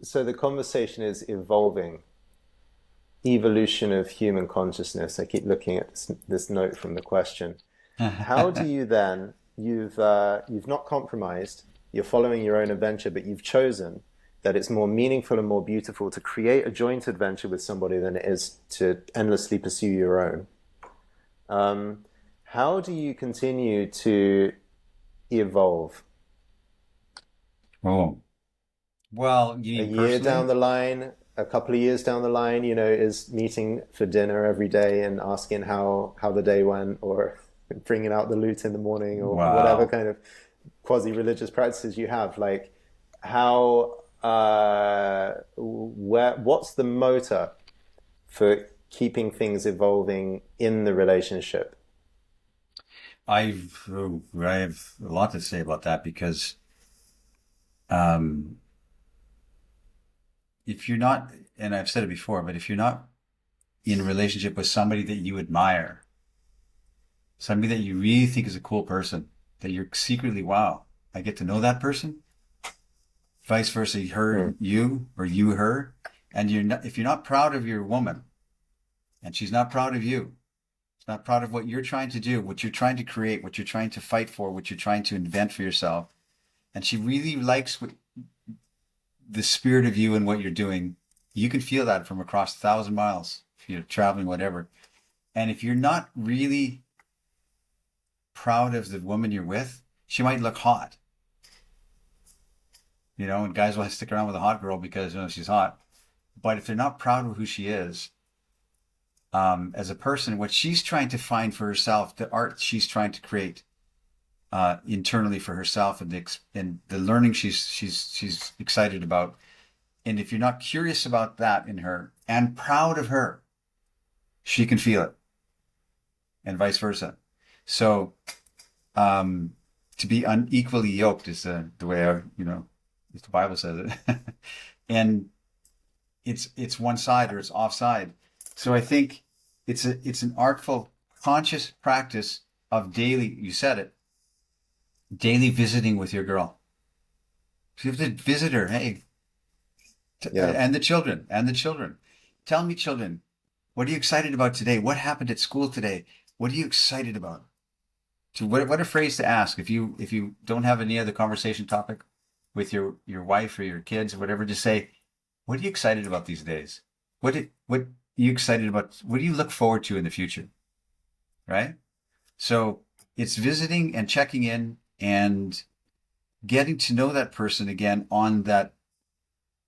So the conversation is evolving, evolution of human consciousness. I keep looking at this note from the question. How do you then, you've not compromised, you're following your own adventure, but you've chosen that it's more meaningful and more beautiful to create a joint adventure with somebody than it is to endlessly pursue your own. Um, how do you continue to evolve? Oh, well, you A mean year down personally? the line, a couple of years down the line, is meeting for dinner every day and asking how the day went, or bringing out the lute in the morning, or whatever Wow. kind of quasi-religious practices you have. Like, how, what's the motor for keeping things evolving in the relationship? I have a lot to say about that because um, if you're not, and I've said it before, but if you're not in a relationship with somebody that you admire, somebody that you really think is a cool person, that you're secretly, wow, I get to know that person, vice versa, her, Mm. you, or you, her, and you're not, if you're not proud of your woman and she's not proud of you, not proud of what you're trying to do, what you're trying to create, what you're trying to fight for, what you're trying to invent for yourself. And she really likes the spirit of you and what you're doing. You can feel that from across 1,000 miles if you're traveling, whatever. And if you're not really proud of the woman you're with, she might look hot, and guys will stick around with a hot girl because she's hot. But if they're not proud of who she is, as a person, what she's trying to find for herself, the art she's trying to create, internally for herself, and the learning she's excited about. And if you're not curious about that in her and proud of her, she can feel it, and vice versa. So um, to be unequally yoked is the way as the Bible says it, and it's one side or it's offside. So I think it's an artful, conscious practice of daily. You said it, daily visiting with your girl. So you have to visit her. Hey, Yeah. and the children. Tell me, children, what are you excited about today? What happened at school today? What are you excited about? So what a phrase to ask if you don't have any other conversation topic with your wife or your kids or whatever. Just say, what are you excited about these days? What are you excited about? What do you look forward to in the future? Right? So it's visiting and checking in and getting to know that person again on that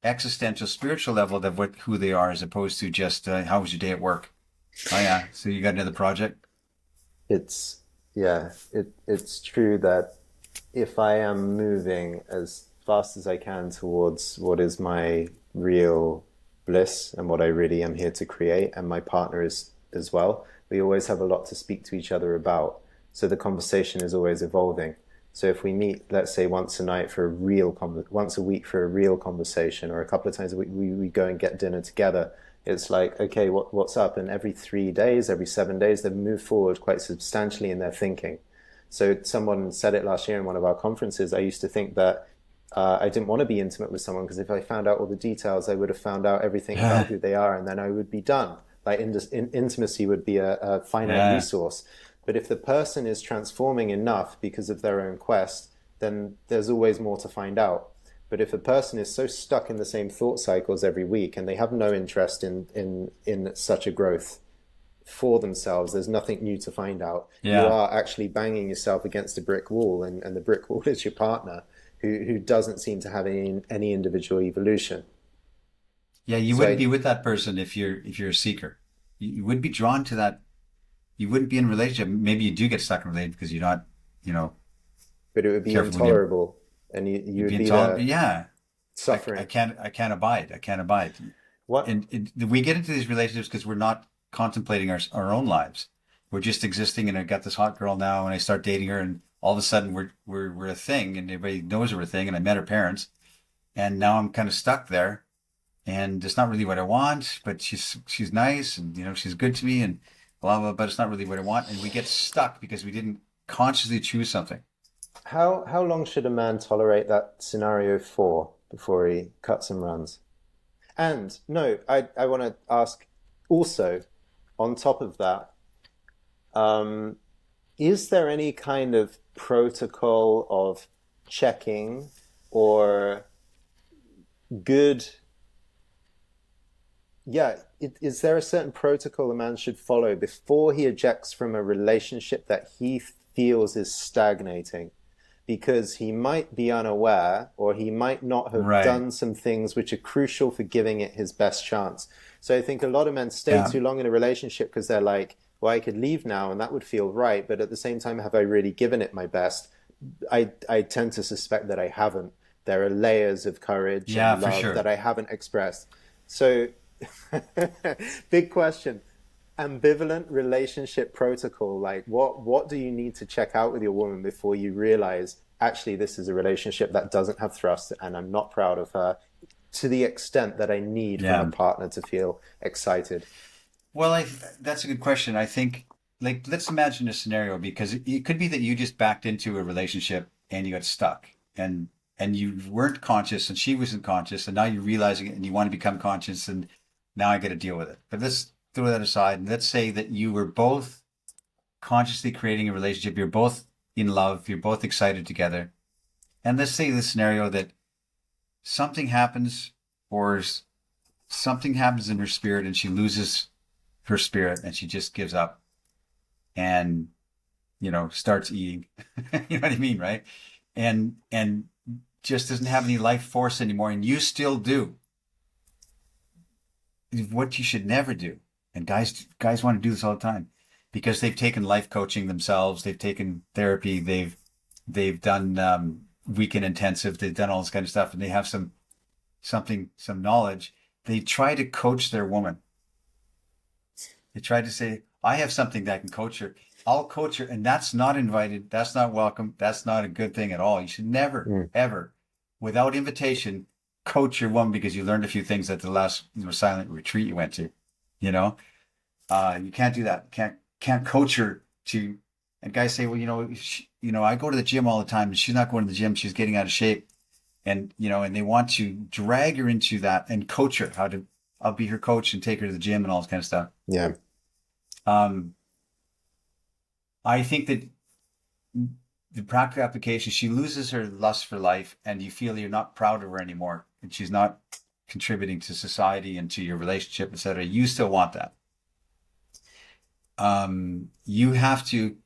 existential spiritual level of who they are, as opposed to just how was your day at work? Oh yeah, so you got another project? It's yeah, it's true that if I am moving as fast as I can towards what is my real bliss and what I really am here to create, and my partner is as well, we always have a lot to speak to each other about. So the conversation is always evolving. So if we meet, let's say once a night for a once a week for a real conversation, or a couple of times a week, we go and get dinner together. It's like, okay, what's up? And every 3 days, every 7 days, they've moved forward quite substantially in their thinking. So someone said it last year in one of our conferences. I used to think that I didn't want to be intimate with someone because if I found out all the details, I would have found out everything about Yeah, who they are, and then I would be done. Like intimacy would be a finite yeah, resource. But if the person is transforming enough because of their own quest, then there's always more to find out. But if a person is so stuck in the same thought cycles every week and they have no interest in such a growth for themselves, there's nothing new to find out. You yeah, are actually banging yourself against a brick wall, and the brick wall is your partner who doesn't seem to have any individual evolution. yeah. You So wouldn't be with that person if you're a seeker. You wouldn't be drawn to that. You wouldn't be in a relationship. Maybe you do get stuck in a relationship because you're not, you know, but it would be careful when intolerable, and you you'd would be be intolerant. there Yeah, I suffering. can't abide. I can't abide. What? And we get into these relationships because we're not contemplating our own lives. We're just existing, and I got this hot girl now, and I start dating her, and all of a sudden we're a thing, and everybody knows we're a thing, and I met her parents, and now I'm kind of stuck there, and it's not really what I want, but she's nice, and she's good to me, and blah blah, but it's not really what I want, and we get stuck because we didn't consciously choose something. How long should a man tolerate that scenario for? before he cuts and runs. And no, I want to ask also, on top of that, um, is there any kind of protocol of checking or good, yeah, is there a certain protocol a man should follow before he ejects from a relationship that he feels is stagnating? Because he might be unaware or he might not have Right. done some things which are crucial for giving it his best chance. So I think a lot of men stay Yeah. too long in a relationship because they're like, well, I could leave now and that would feel right. But at the same time, have I really given it my best? I tend to suspect that I haven't. There are layers of courage Yeah, and for love that sure. I haven't expressed. So, big question. Ambivalent relationship protocol. Like, what do you need to check out with your woman before you realize actually this is a relationship that doesn't have thrust and I'm not proud of her to the extent that I need from a Yeah. partner to feel excited? Well, that's a good question. I think, like, let's imagine a scenario because it could be that you just backed into a relationship and you got stuck and you weren't conscious and she wasn't conscious and now you're realizing it and you want to become conscious and now I got to deal with it. But let's throw that aside and let's say that you were both consciously creating a relationship. You're both in love. You're both excited together. And let's say the scenario that something happens or something happens in her spirit and she loses her spirit and she just gives up and starts eating. You know what I mean, right? And just doesn't have any life force anymore, and you still do what you should never do. And guys want to do this all the time because they've taken life coaching themselves, they've taken therapy, they've done weekend intensive, they've done all this kind of stuff, and they have some knowledge. They try to coach their woman. They try to say, I have something that can coach her. I'll coach her. And that's not invited. That's not welcome. That's not a good thing at all. You should never, Mm. ever, without invitation, coach your woman because you learned a few things at the last silent retreat you went to. You know, you can't do that. Can't coach her to. And guys say, well, I go to the gym all the time, and she's not going to the gym. She's getting out of shape, and they want to drag her into that and coach her how to. I'll be her coach and take her to the gym and all this kind of stuff. Yeah. Um, I think that the practical application, she loses her lust for life, and you feel you're not proud of her anymore, and she's not contributing to society and to your relationship, etc. You still want that. You have to,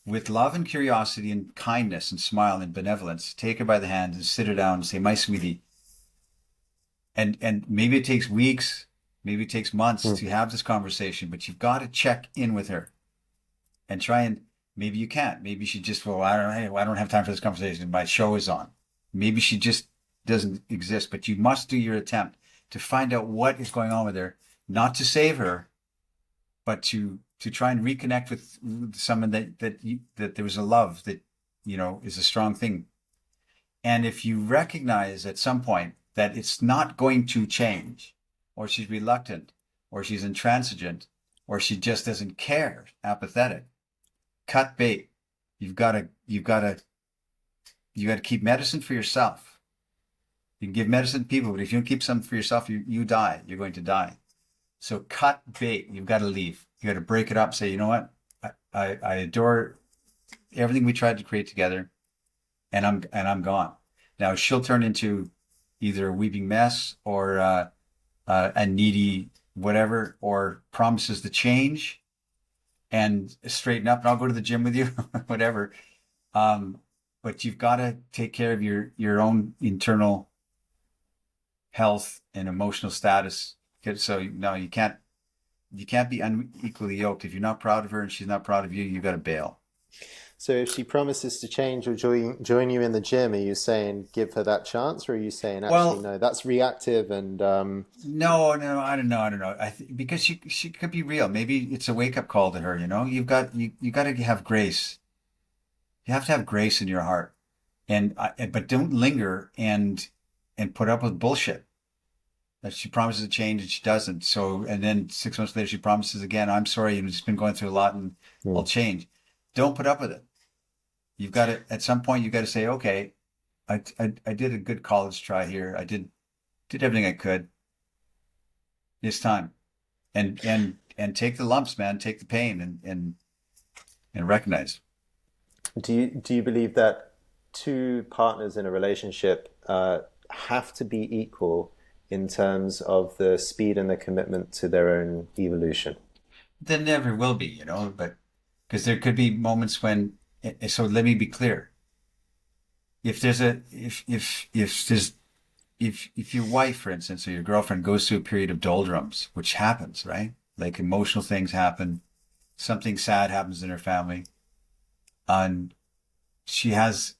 with love and curiosity and kindness and smile and benevolence, take her by the hand and sit her down and say, "My sweetie," and maybe it takes weeks, maybe it takes months Mm. to have this conversation, but you've got to check in with her and try and maybe you can't. Maybe she just, well, I don't have time for this conversation. My show is on. Maybe she just doesn't exist, but you must do your attempt to find out what is going on with her, not to save her, but to try and reconnect with someone that there was a love that, is a strong thing. And if you recognize at some point that it's not going to change, or she's reluctant, or she's intransigent, or she just doesn't care, apathetic, cut bait. You've got to keep medicine for yourself. You can give medicine to people, but if you don't keep something for yourself, you die. You're going to die. So cut bait. You've got to leave. You got to break it up. Say, you know what? I adore everything we tried to create together, and I'm gone. Now she'll turn into either a weeping mess or a needy whatever, or promises to change and straighten up, and I'll go to the gym with you, whatever. Um, but you've got to take care of your own internal health and emotional status. So no, you can't be unequally yoked. If you're not proud of her and she's not proud of you, you got to bail. So if she promises to change or join you in the gym, are you saying give her that chance, or are you saying actually Well, no, that's reactive and no, no, I don't know. Because she could be real. Maybe it's a wake up call to her. You got to have grace. You have to have grace in your heart, but don't linger and put up with bullshit. That she promises to change and she doesn't. So, and then 6 months later she promises again, "I'm sorry, just been going through a lot and hmm, I'll change." Don't put up with it. You've got to, at some point, you've got to say, "Okay, I did a good college try here. Did everything I could. It's time. And take the lumps, man. Take the pain and recognize. Do you believe that two partners in a relationship have to be equal in terms of the speed and the commitment to their own evolution? There never will be, but because there could be moments when, so let me be clear. If there's a, if there's, if your wife, for instance, or your girlfriend goes through a period of doldrums, which happens, right? Like emotional things happen, something sad happens in her family, and she's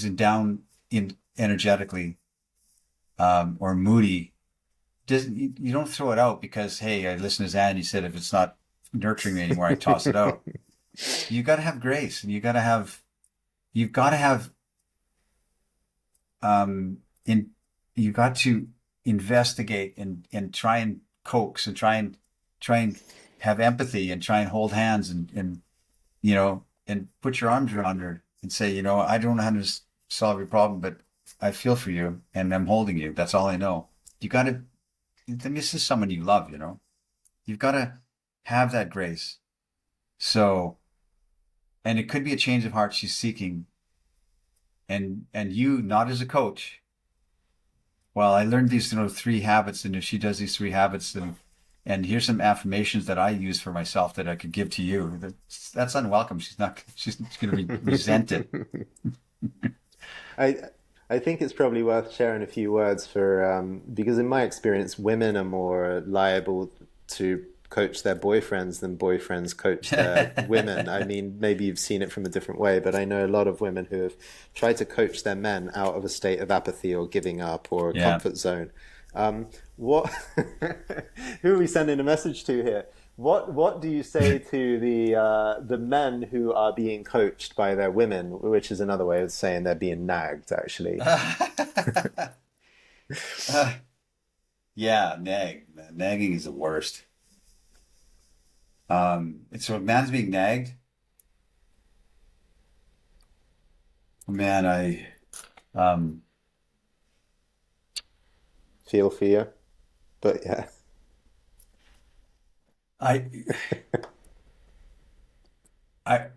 in down in energetically, or moody. Doesn't you don't throw it out because, hey, I listened to Zan, he said if it's not nurturing me anymore, I toss it out. You got to have grace, and you've got to have in you got to investigate and try and coax and try and have empathy and try and hold hands and put your arms around her and say, I don't know how to solve your problem, but I feel for you and I'm holding you. That's all I know. You got to. This is someone you love. You've got to have that grace. So, and it could be a change of heart she's seeking, and you, not as a coach. Well, I learned these 3 habits, and if she does these 3 habits, and here's some affirmations that I use for myself that I could give to you. That's unwelcome. She's not. She's going to resent it. I I think it's probably worth sharing a few words for because in my experience, women are more liable to coach their boyfriends than boyfriends coach their women. I mean, maybe you've seen it from a different way, but I know a lot of women who have tried to coach their men out of a state of apathy or giving up or a Yeah. comfort zone. What? Who are we sending a message to here? What do you say to the men who are being coached by their women, which is another way of saying they're being nagged, actually? Yeah, nagging is the worst. And so a man's being nagged. Man, um, Feel fear, but yeah. I, I,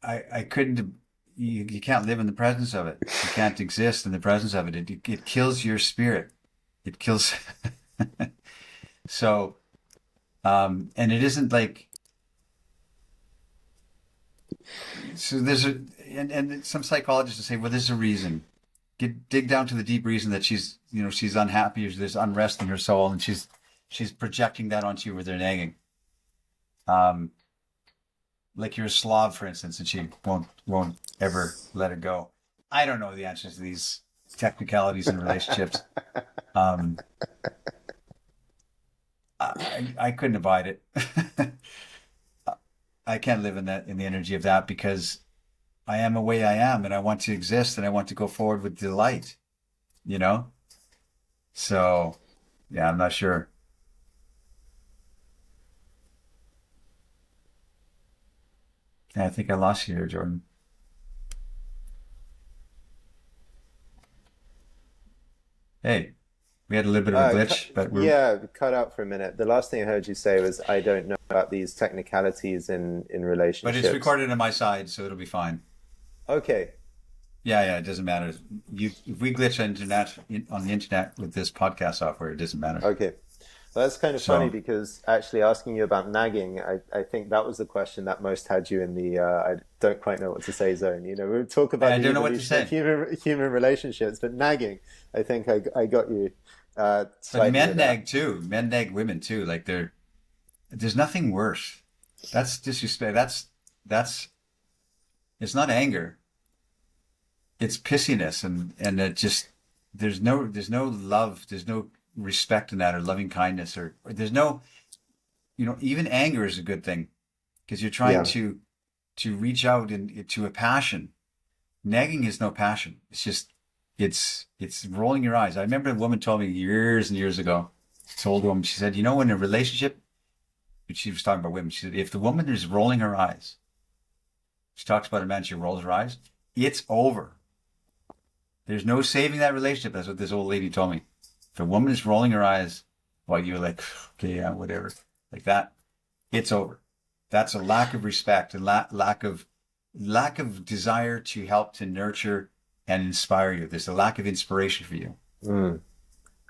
I couldn't. You can't live in the presence of it. You can't exist in the presence of it. It kills your spirit. It kills. So, and it isn't like so. And some psychologists will say, well, there's a reason. Dig down to the deep reason that she's unhappy, or there's unrest in her soul, and she's projecting that onto you with her nagging. Um, like you're a Slav, for instance, and she won't ever let it go. I don't know the answers to these technicalities in relationships. Um, I couldn't abide it. I can't live in the energy of that because I am a way I am, and I want to exist, and I want to go forward with delight. You know. So, yeah, I'm not sure. Yeah, I think I lost you here, Jordan. Hey, we had a little bit of a glitch, but we're. Yeah, cut out for a minute. The last thing I heard you say was, "I don't know about these technicalities in But it's relationships." recorded on my side, so it'll be fine. Okay, Yeah, yeah, it doesn't matter. If we glitch on the internet with this podcast software, it doesn't matter. okay. Well, that's kind of funny So because actually asking you about nagging, I think that was the question that most had you in the I don't quite know what to say zone. We would talk about I the don't know what to evolution of say. human relationships, but nagging, I think I got you But slightly men with that. nag too. Men nag women too. Like there's nothing worse. That's disrespect. That's it's not anger. It's pissiness, and it just there's no love. There's no respect in that, or loving kindness, or there's no even anger is a good thing because you're trying Yeah, to reach out to a passion. Nagging is no passion. It's rolling your eyes. I remember a woman told me years and years ago. This old woman, she said, in a relationship, but she was talking about women. She said, if the woman is rolling her eyes, she talks about a man, she rolls her eyes, it's over. There's no saving that relationship. That's what this old lady told me. If a woman is rolling her eyes while you're like, okay, yeah, whatever, like that, it's over. That's a lack of respect and lack of desire to help to nurture and inspire you. There's a lack of inspiration for you. Mm.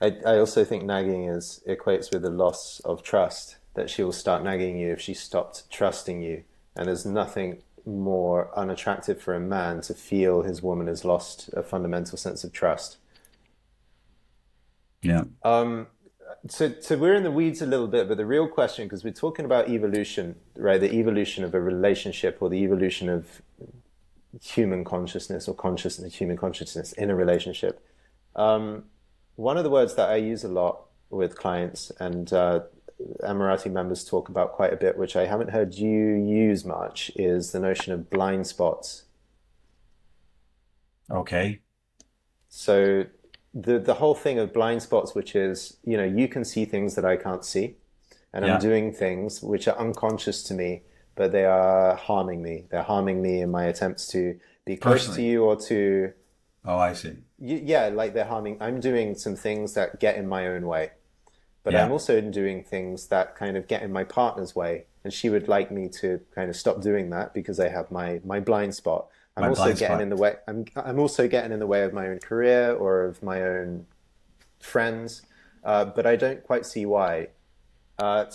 I also think nagging is equates with a loss of trust, that she will start nagging you if she stopped trusting you. And there's nothing more unattractive for a man to feel his woman has lost a fundamental sense of trust. Yeah. Um, so we're in the weeds a little bit, but the real question, because we're talking about evolution, right? The evolution of a relationship, or the evolution of human consciousness, or consciousness, human consciousness in a relationship. Um, One of the words that I use a lot with clients, and Emirati members talk about quite a bit, which I haven't heard you use much, is the notion of blind spots. Okay. So the whole thing of blind spots, which is, you can see things that I can't see, and I'm Yeah. doing things which are unconscious to me, but they are harming me. They're harming me in my attempts to be close to Personally. you, or to, Oh, I see. yeah, like they're harming. I'm doing some things that get in my own way, but I'm Yeah. also doing things that kind of get in my partner's way. And she would like me to kind of stop doing that because I have my blind spot. I'm My also blind getting spot. in the way. I'm also getting in the way of my own career or of my own friends, but I don't quite see why.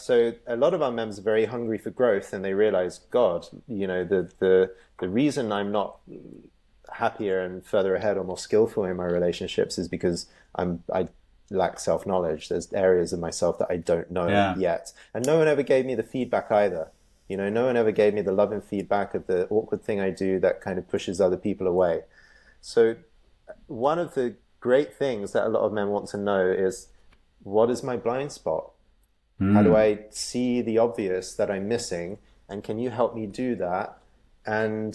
So a lot of our members are very hungry for growth, and they realize, God, the reason I'm not happier and further ahead or more skillful in my relationships is because I lack self-knowledge. There's areas of myself that I don't know Yeah. yet. And no one ever gave me the feedback either. No one ever gave me the loving feedback of the awkward thing I do that kind of pushes other people away. So one of the great things that a lot of men want to know is, what is my blind spot? How do Hmm. I see the obvious that I'm missing? And can you help me do that? And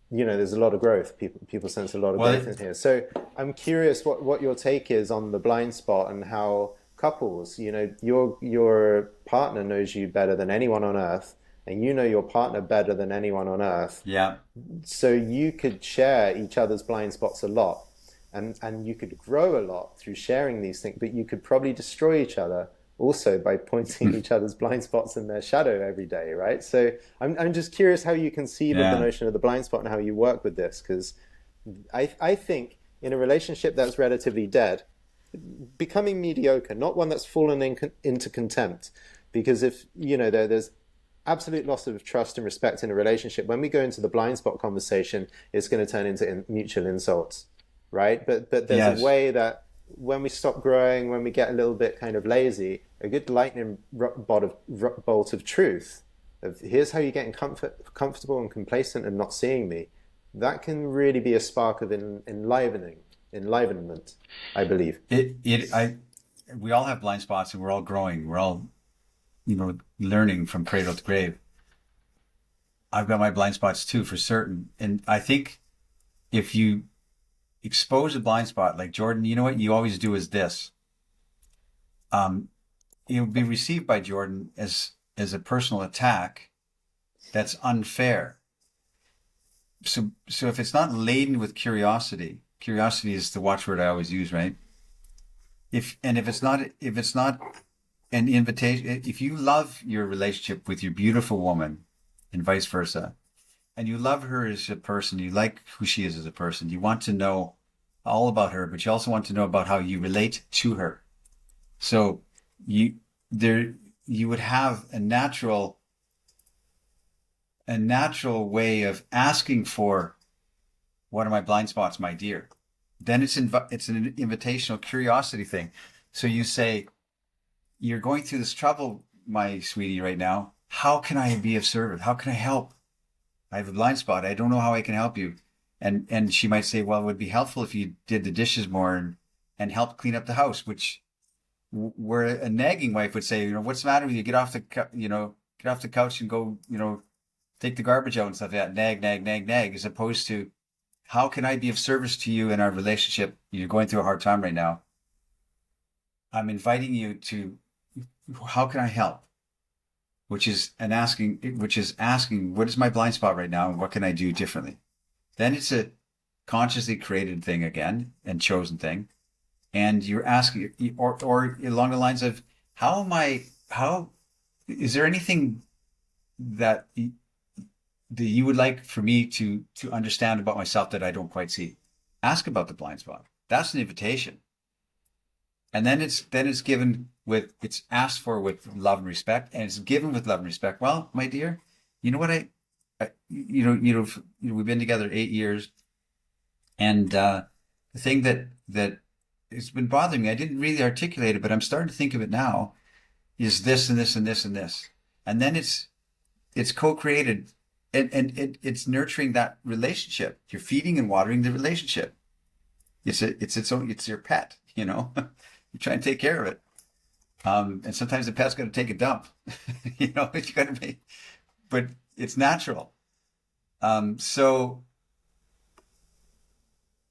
there's a lot of growth. People sense a lot of Well, growth in here. So I'm curious what your take is on the blind spot, and how couples, your partner knows you better than anyone on earth, and you know your partner better than anyone on earth. yeah. So you could share each other's blind spots a lot, and you could grow a lot through sharing these things, but you could probably destroy each other also by pointing each other's blind spots in their shadow every day, right? So I'm just curious how you conceive of the Yeah. notion of the blind spot and how you work with this, because I think in a relationship that's relatively dead, becoming mediocre, not one that's fallen into contempt, because if there's absolute loss of trust and respect in a relationship, when we go into the blind spot conversation, it's going to turn into mutual insults, right? But there's a Yes. way that when we stop growing, when we get a little bit kind of lazy, a good lightning bolt of truth of, here's how you're getting comfortable and complacent and not seeing me, that can really be a spark of enlivenment, I believe. We all have blind spots and we're all growing. We're all, learning from cradle to grave. I've got my blind spots too, for certain. And I think if you expose a blind spot, like Jordan, you know what you always do is this. Um, It'll be received by Jordan as a personal attack that's unfair. So if it's not laden with curiosity, curiosity is the watchword I always use, right? If it's not an invitation, if you love your relationship with your beautiful woman and vice versa, and you love her as a person, you like who she is as a person, you want to know all about her, but you also want to know about how you relate to her. So you there you would have a natural way of asking for, what are my blind spots, my dear? Then it's an invitational curiosity thing. So you say, you're going through this trouble, my sweetie, right now. How can I be of service? How can I help? I have a blind spot. I don't know how I can help you. And she might say, well, it would be helpful if you did the dishes more and helped clean up the house, which where a nagging wife would say, what's the matter with you? Get off the couch and go, take the garbage out and stuff like that. Nag, nag, nag, nag, as opposed to, how can I be of service to you in our relationship? You're going through a hard time right now. I'm inviting you to, how can I help? Which is asking, what is my blind spot right now and what can I do differently? Then it's consciously created thing again and chosen thing. And you're asking, or along the lines of, how, is there anything that that you would like for me to understand about myself that I don't quite see? Ask about the blind spot. That's an invitation. And then it's given with, it's asked for with love and respect, and it's given with love and respect. Well, my dear, you know what we've been together 8 years, and the thing that has been bothering me, I didn't really articulate it, but I'm starting to think of it now, is this and this and this and this, and then it's co-created, and it's nurturing that relationship. You're feeding and watering the relationship. It's your pet, you know. You try and take care of it. And sometimes the pet's got to take a dump, you know, it's got to be, but it's natural. So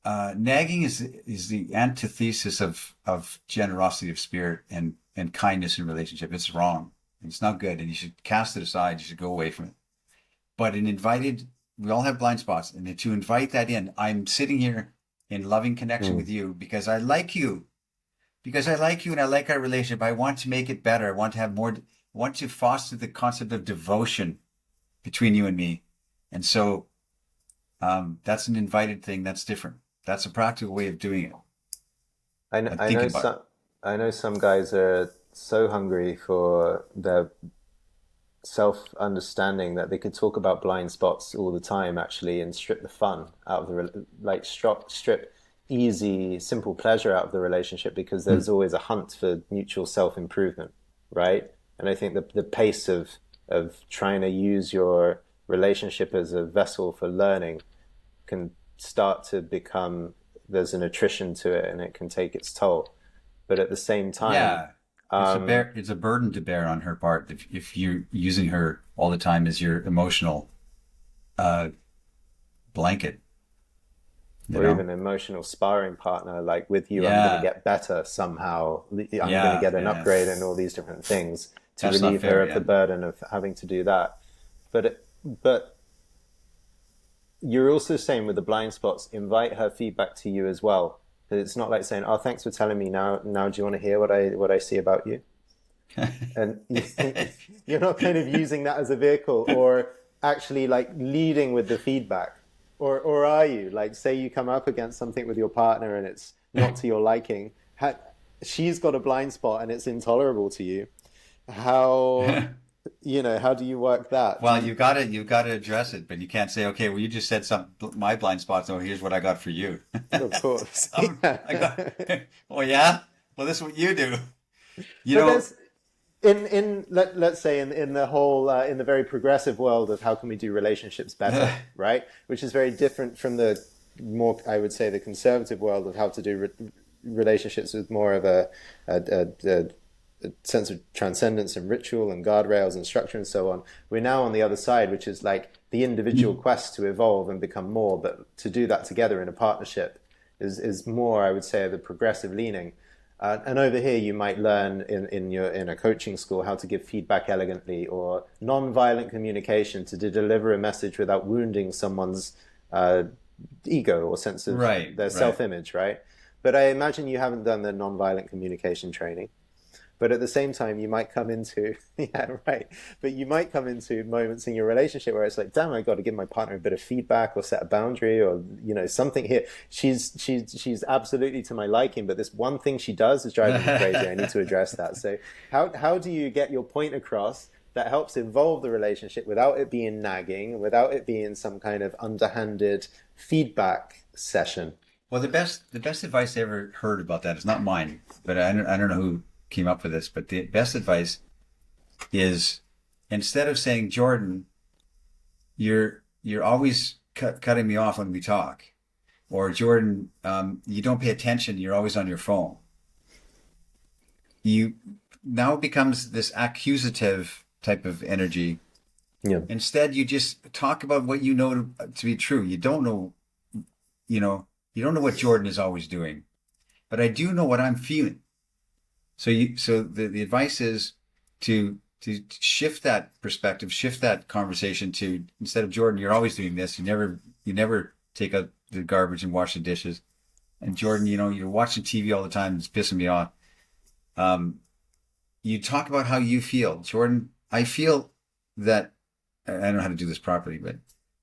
nagging is the antithesis of generosity of spirit and kindness in relationship. It's wrong. It's not good, and you should cast it aside. You should go away from it. But we all have blind spots, and to invite that in, I'm sitting here in loving connection with you because I like you. Because I like you and I like our relationship. I want to make it better. I want to have more, I want to foster the concept of devotion between you and me. And so that's an invited thing. That's different. That's a practical way of doing it. I know some guys are so hungry for their self-understanding that they could talk about blind spots all the time, actually, and strip the fun out of strip easy, simple pleasure out of the relationship, because there's always a hunt for mutual self-improvement, right? And I think the pace of trying to use your relationship as a vessel for learning can start to become, there's an attrition to it, and it can take its toll. But at the same time, yeah, it's a burden to bear on her part if you're using her all the time as your emotional blanket. Or even an emotional sparring partner, like with you, I'm going to get better somehow. I'm going to get an upgrade and all these different things to relieve her of the burden of having to do that. But you're also saying with the blind spots, invite her feedback to you as well. It's not like saying, "Oh, thanks for telling me now. Now, do you want to hear what I see about you?" And you're not kind of using that as a vehicle, or actually like leading with the feedback. Or are you? Like, say you come up against something with your partner and it's not to your liking. She's got a blind spot and it's intolerable to you. How do you work that? Well, you've got to address it, but you can't say, okay, well, you just said my blind spots. So here's what I got for you. Of course. Oh yeah. Well, this is what you do. Let's say in the whole in the very progressive world of how can we do relationships better, right? Which is very different from the more, I would say, the conservative world of how to do relationships with more of a sense of transcendence and ritual and guardrails and structure and so on. We're now on the other side, which is like the individual quest to evolve and become more, but to do that together in a partnership is more, I would say, the progressive leaning. And over here, you might learn in a coaching school how to give feedback elegantly, or non-violent communication to deliver a message without wounding someone's ego or sense of their self-image, right? But I imagine you haven't done the non-violent communication training. But at the same time, you might come into, but you might come into moments in your relationship where it's like, damn, I got to give my partner a bit of feedback or set a boundary or, something here. She's absolutely to my liking, but this one thing she does is driving me crazy. I need to address that. So how do you get your point across that helps evolve the relationship without it being nagging, without it being some kind of underhanded feedback session? Well, the best advice I ever heard about that is not mine, but I don't know who came up with this, but the best advice is, instead of saying, Jordan, you're always cutting me off when we talk, or Jordan, you don't pay attention, you're always on your phone. Now it becomes this accusative type of energy. Yeah. Instead, you just talk about what you know to be true. You don't know what Jordan is always doing, but I do know what I'm feeling. So the advice is to shift that perspective, shift that conversation to, instead of Jordan, you're always doing this. You never take a the garbage and wash the dishes. And Jordan, you're watching TV all the time. It's pissing me off. Um, you talk about how you feel. Jordan, I feel that I don't know how to do this properly, but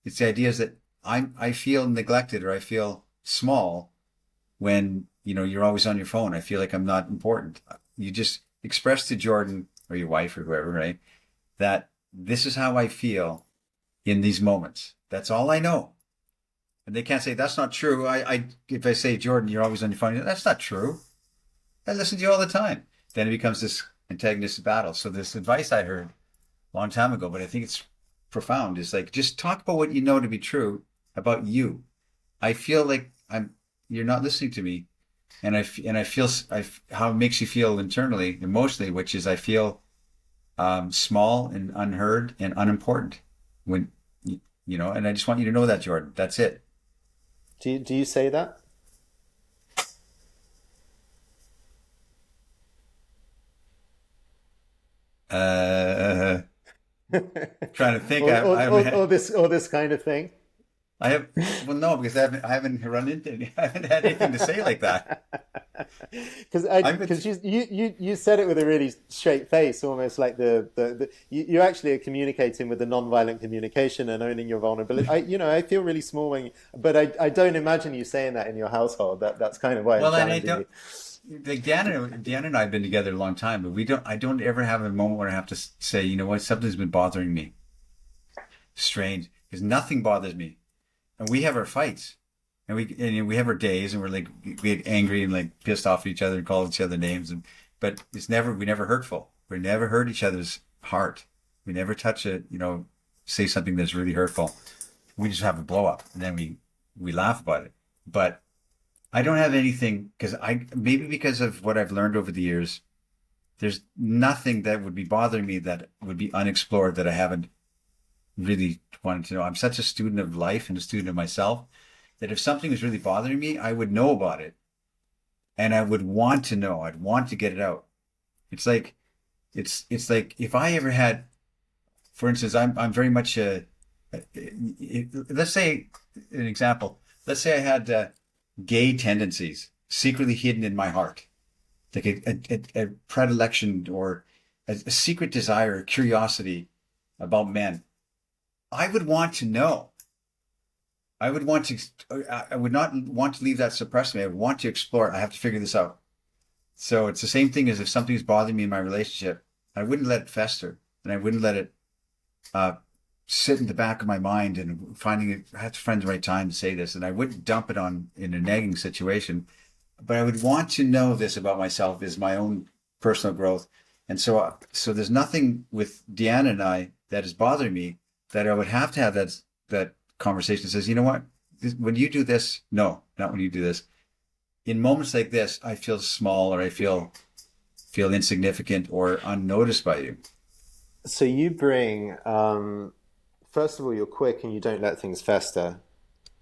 it's the idea is that I feel neglected or I feel small when, you're always on your phone. I feel like I'm not important. You just express to Jordan or your wife or whoever, right? That this is how I feel in these moments. That's all I know. And they can't say that's not true. If I say, Jordan, you're always on your phone, that's not true. I listen to you all the time. Then it becomes this antagonistic battle. So this advice I heard a long time ago, but I think it's profound, is like, just talk about what you know to be true about you. I feel like you're not listening to me. And I feel how it makes you feel internally, emotionally, which is I feel small and unheard and unimportant when, and I just want you to know that, Jordan. That's it. Do you say that? Uh, Trying to think. or, or, I haven't or, had, or this kind of thing? I have, well, no, because I haven't run into any, I haven't had anything to say like that. Because I've been, because you said it with a really straight face, almost like you actually are communicating with the non-violent communication and owning your vulnerability. I feel really small but I don't imagine you saying that in your household. That's kind of why I'm well, and I challenging don't, you. like Dan and I have been together a long time, but I don't ever have a moment where I have to say, you know what, something's been bothering me. Strange, because nothing bothers me. And we have our fights, and we have our days, and we get angry and like pissed off at each other and call each other names, but we never hurtful. We never hurt each other's heart. We never touch it, say something that's really hurtful. We just have a blow up, and then we laugh about it. But I don't have anything because maybe because of what I've learned over the years, there's nothing that would be bothering me that would be unexplored that I haven't really wanted to know. I'm such a student of life and a student of myself that if something was really bothering me, I would know about it and I would want to know. I'd want to get it out. It's like it's like if I ever had, for instance, I'm very much let's say an example. Let's say I had gay tendencies secretly hidden in my heart, like a predilection or a secret desire, a curiosity about men. I would want to know. I would want to. I would not want to leave that suppressed me. I would want to explore it. I have to figure this out. So it's the same thing as if something's bothering me in my relationship. I wouldn't let it fester, and I wouldn't let it uh, sit in the back of my mind and finding it. I have to find the right time to say this, and I wouldn't dump it on in a nagging situation. But I would want to know this about myself is my own personal growth, and so there's nothing with Deanna and I that is bothering me that I would have to have that conversation that says, you know what, when you do this, no, not when you do this. In moments like this, I feel small or I feel insignificant or unnoticed by you. So you bring, first of all, you're quick and you don't let things fester.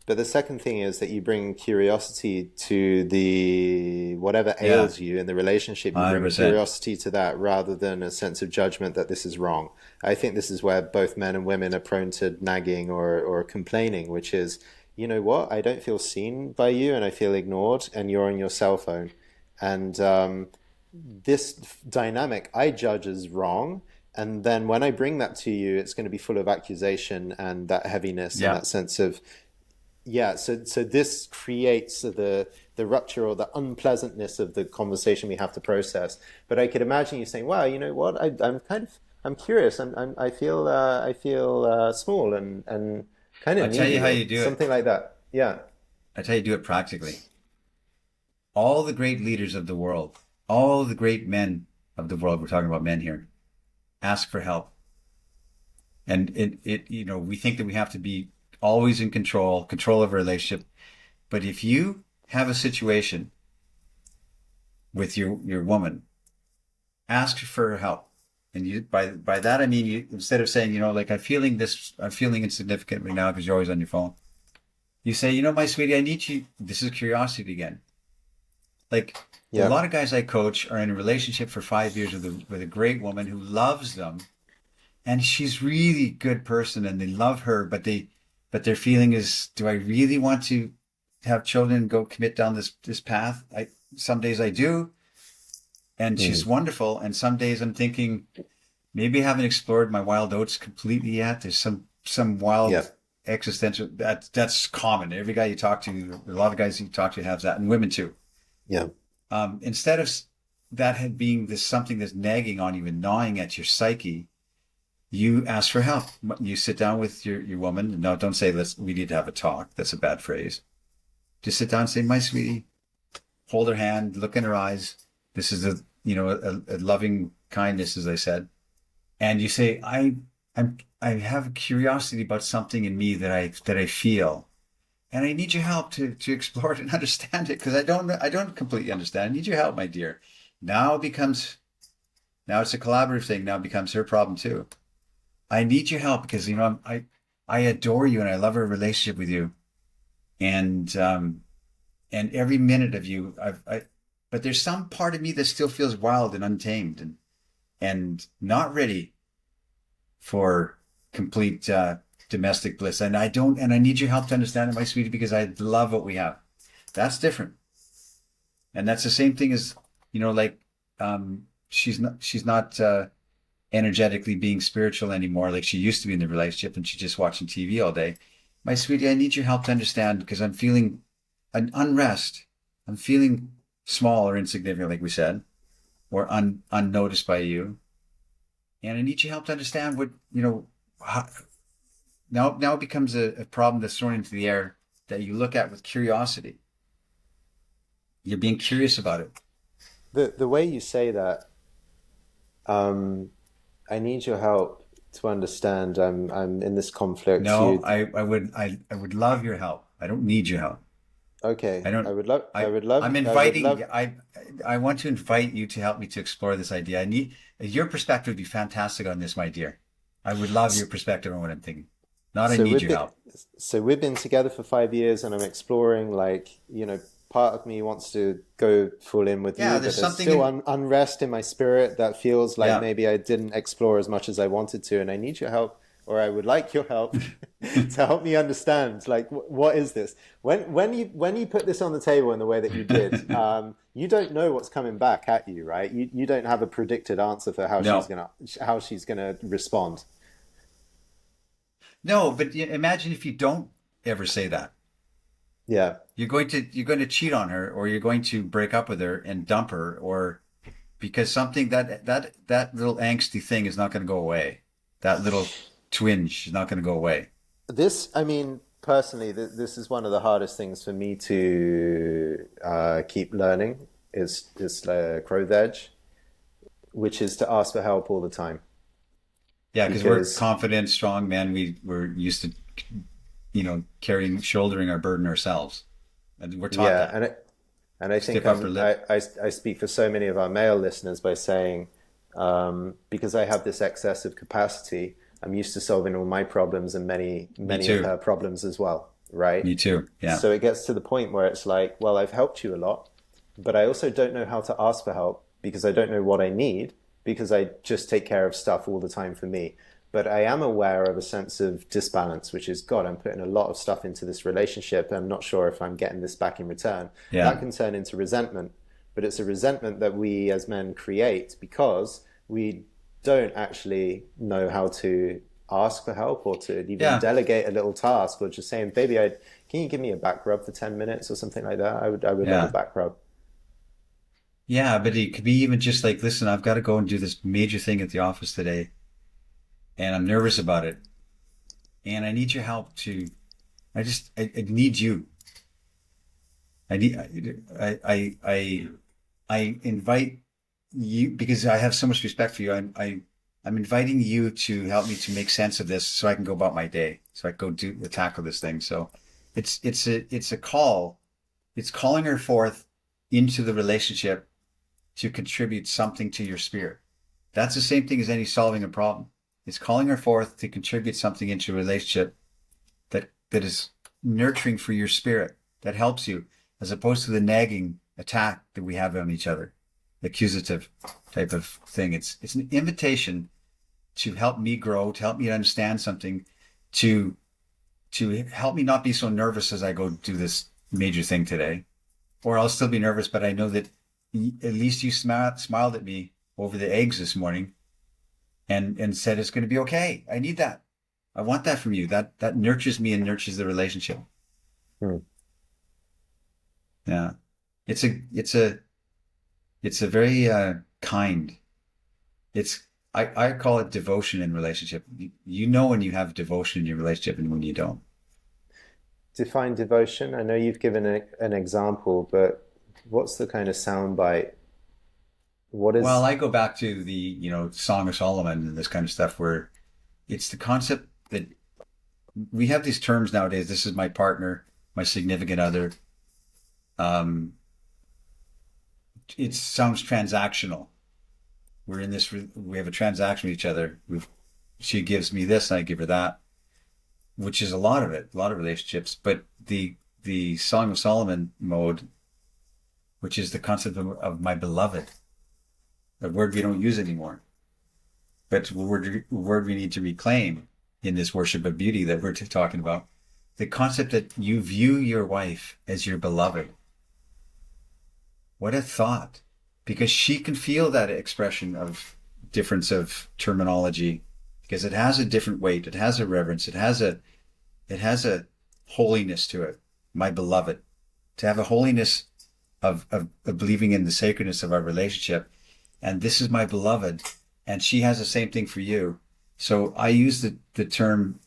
But the second thing is that you bring curiosity to the whatever Yeah, ails you in the relationship. You bring 100%. curiosity to that rather than a sense of judgment that this is wrong. I think this is where both men and women are prone to nagging or complaining, which is, you know what? I don't feel seen by you and I feel ignored, and you're on your cell phone. And this dynamic I judge as wrong. And then when I bring that to you, it's going to be full of accusation and that heaviness and Yeah. that sense of yeah, so this creates the rupture or the unpleasantness of the conversation we have to process. But I could imagine you saying, "Wow, you know what? I'm curious. I feel small and kind of I'll tell you needy how or you do it. something like that." Yeah, I'll tell you do it practically. All the great leaders of the world, all the great men of the world, we're talking about men here, ask for help. And we think that we have to be always in control of a relationship. But if you have a situation with your woman, ask for help. And you by that I mean you instead of saying, like I'm feeling insignificant right now because you're always on your phone. You say, my sweetie, I need you. This is curiosity again. Like a yeah. lot of guys I coach are in a relationship for 5 years with a great woman who loves them, and she's really good person, and they love her, but their feeling is, do I really want to? have children and go commit down this path. Some days I do, and she's Mm. wonderful. And some days I'm thinking maybe I haven't explored my wild oats completely yet. There's some Yeah. wild existential that's common. Every guy you talk to, a lot of guys you talk to have that, and women too. Yeah. Instead of that had being this something that's nagging on you and gnawing at your psyche, you ask for help. You sit down with your woman. No, don't say we need to have a talk. That's a bad phrase. Just sit down and say, my sweetie, hold her hand, look in her eyes. This is a loving kindness, as I said. And you say, I have a curiosity about something in me that I feel. And I need your help to explore it and understand it, because I don't completely understand. I need your help, my dear. Now it's a collaborative thing. Now it becomes her problem too. I need your help because I adore you and I love a relationship with you, and every minute of you, but there's some part of me that still feels wild and untamed and not ready for complete domestic bliss. And I need your help to understand it, my sweetie, because I love what we have. That's different. And that's the same thing as, like, she's not energetically being spiritual anymore like she used to be in the relationship, and she's just watching TV all day. My sweetie, I need your help to understand because I'm feeling an unrest. I'm feeling small or insignificant, like we said, or unnoticed by you. And I need your help to understand what, how, now it becomes a problem that's thrown into the air that you look at with curiosity. You're being curious about it. The way you say that, um, I need your help to understand. I'm in this conflict. No, You I would love your help. I don't need your help. okay? I don't. I'm I would inviting. love. I want to invite you to help me to explore this idea. I need your perspective would be fantastic on this, my dear. I would love your perspective on what I'm thinking. Not I So need we've your been help. so we've been together for 5 years, and I'm exploring. Like, part of me wants to go full in with Yeah, you, there's but there's something still in. unrest in my spirit that feels like Yeah. maybe I didn't explore as much as I wanted to, and I need your help, or I would like your help to help me understand. Like, what is this? When you put this on the table in the way that you did, you don't know what's coming back at you, right? You don't have a predicted answer for No. how she's gonna respond. No, but imagine if you don't ever say that. Yeah. You're going to cheat on her, or you're going to break up with her and dump her, or because something that little angsty thing is not going to go away. That little twinge is not going to go away. I mean, personally, this is one of the hardest things for me to keep learning is this crow's edge, which is to ask for help all the time. Yeah, because we're Because, confident, strong men. We're used to, shouldering our burden ourselves, and we're taught yeah, that. and I think Stiff upper lip. I speak for so many of our male listeners by saying, because I have this excessive capacity, I'm used to solving all my problems and Me many of too. her problems as well, right? Me too. Yeah. So it gets to the point where it's like, well, I've helped you a lot, but I also don't know how to ask for help because I don't know what I need because I just take care of stuff all the time for me. But I am aware of a sense of disbalance, which is, God, I'm putting a lot of stuff into this relationship. And I'm not sure if I'm getting this back in return. Yeah. That can turn into resentment, but it's a resentment that we as men create because we don't actually know how to ask for help or to even Yeah. delegate a little task or just saying, baby, can you give me a back rub for 10 minutes or something like that? I would love a Yeah. back rub. Yeah. But it could be even just like, listen, I've got to go and do this major thing at the office today, and I'm nervous about it, and I need your help to. I need you. I need. I invite you because I have so much respect for you. I'm inviting you to help me to make sense of this so I can go about my day. So I can go tackle this thing. So it's a call. It's calling her forth into the relationship to contribute something to your spirit. That's the same thing as any solving a problem. It's calling her forth to contribute something into a relationship that is nurturing for your spirit, that helps you, as opposed to the nagging attack that we have on each other, the accusative type of thing. It's an invitation to help me grow, to help me understand something, to help me not be so nervous as I go do this major thing today, or I'll still be nervous, but I know that at least you smiled at me over the eggs this morning and said it's going to be okay. I need that. I want that from you. That nurtures me and nurtures the relationship. Hmm. Yeah. It's a very kind. It's I call it devotion in relationship. You know when you have devotion in your relationship and when you don't. Define devotion. I know you've given an example, but what's the kind of soundbite? What Well, is I go back to the, Song of Solomon and this kind of stuff where it's the concept that we have these terms nowadays. This is my partner, my significant other. Um, it sounds transactional. We're in this, we have a transaction with each other. She gives me this and I give her that, which is a lot of it, a lot of relationships. But the Song of Solomon mode, which is the concept of my beloved, a word we don't use anymore, but a word we need to reclaim in this worship of beauty that we're talking about. The concept that you view your wife as your beloved. What a thought. Because she can feel that expression of difference of terminology, because it has a different weight, it has a reverence, it has a holiness to it. My beloved. To have a holiness of believing in the sacredness of our relationship. And this is my beloved. And she has the same thing for you. So I use the term,